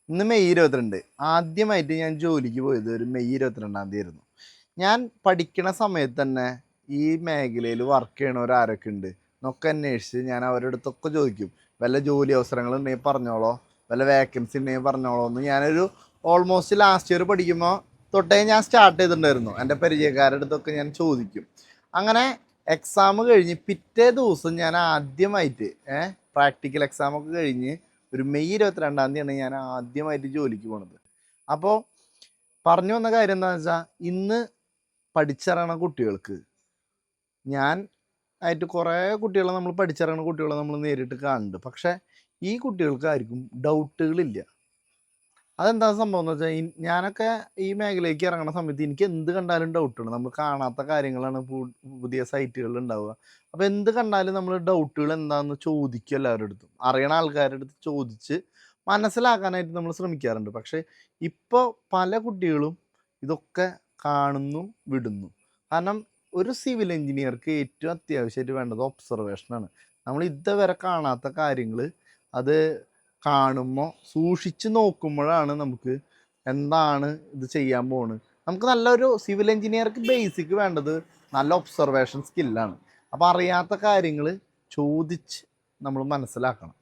ഇന്ന് മെയ് 22. ആദ്യമായിട്ട് ഞാൻ ജോലിക്ക് പോയത് ഒരു മെയ് 22-ാം തീയതി ആയിരുന്നു. ഞാൻ പഠിക്കണ സമയത്ത് തന്നെ ഈ മേഖലയിൽ വർക്ക് ചെയ്യണവരാരൊക്കെ ഉണ്ട് എന്നൊക്കെ അന്വേഷിച്ച് ഞാൻ അവരുടെ അടുത്തൊക്കെ ചോദിക്കും. വല്ല ജോലി അവസരങ്ങൾ ഉണ്ടെങ്കിൽ പറഞ്ഞോളോ, വല്ല വേക്കൻസി ഉണ്ടെങ്കിൽ പറഞ്ഞോളോ എന്ന് ഞാനൊരു ഓൾമോസ്റ്റ് ലാസ്റ്റ് ഇയർ പഠിക്കുമ്പോൾ തൊട്ടേ ഞാൻ സ്റ്റാർട്ട് ചെയ്തിട്ടുണ്ടായിരുന്നു. എൻ്റെ പരിചയക്കാരുടെ അടുത്തൊക്കെ ഞാൻ ചോദിക്കും. അങ്ങനെ എക്സാം കഴിഞ്ഞ് പിറ്റേ ദിവസം ഞാൻ ആദ്യമായിട്ട് പ്രാക്ടിക്കൽ എക്സാമൊക്കെ കഴിഞ്ഞ് ഒരു മെയ് 22-ാം തീയതിയാണ് ഞാൻ ആദ്യമായിട്ട് ജോലിക്ക് പോണത്. അപ്പോൾ പറഞ്ഞു വന്ന കാര്യം എന്താണെന്ന് വെച്ചാൽ, ഇന്ന് പഠിച്ചിറങ്ങുന്ന കുട്ടികൾക്ക് ഞാൻ ആയിട്ട് കുറേ കുട്ടികളെ നമ്മൾ പഠിച്ചിറങ്ങുന്ന കുട്ടികളെ നമ്മൾ നേരിട്ട് കാണുന്നുണ്ട്. പക്ഷേ ഈ കുട്ടികൾക്ക് ആർക്കും ഡൗട്ടുകളില്ല. അതെന്താ സംഭവം എന്ന് വെച്ചാൽ, ഞാനൊക്കെ ഈ മേഖലയ്ക്ക് ഇറങ്ങുന്ന സമയത്ത് എനിക്ക് എന്ത് കണ്ടാലും ഡൗട്ടാണ്. നമ്മൾ കാണാത്ത കാര്യങ്ങളാണ് പുതിയ സൈറ്റുകളിൽ ഉണ്ടാവുക. അപ്പോൾ എന്ത് കണ്ടാലും നമ്മൾ ഡൗട്ടുകൾ എന്താണെന്ന് ചോദിക്കും എല്ലാവരുടെ അടുത്തും. അറിയണ ആൾക്കാരുടെ അടുത്ത് ചോദിച്ച് മനസ്സിലാക്കാനായിട്ട് നമ്മൾ ശ്രമിക്കാറുണ്ട്. പക്ഷേ ഇപ്പോൾ പല കുട്ടികളും ഇതൊക്കെ കാണുന്നു, വിടുന്നു. കാരണം ഒരു സിവിൽ എഞ്ചിനീയർക്ക് ഏറ്റവും അത്യാവശ്യമായിട്ട് വേണ്ടത് ഒബ്സർവേഷനാണ്. നമ്മൾ ഇതുവരെ കാണാത്ത കാര്യങ്ങൾ അത് കാണുമ്പോൾ സൂക്ഷിച്ച് നോക്കുമ്പോഴാണ് നമുക്ക് എന്താണ് ഇത് ചെയ്യാൻ പോകുന്നത്. നമുക്ക് നല്ലൊരു സിവിൽ എഞ്ചിനീയർക്ക് ബേസിക് വേണ്ടത് നല്ല ഒബ്സർവേഷൻ സ്കില്ലാണ്. അപ്പോൾ അറിയാത്ത കാര്യങ്ങൾ ചോദിച്ച് നമ്മൾ മനസ്സിലാക്കണം.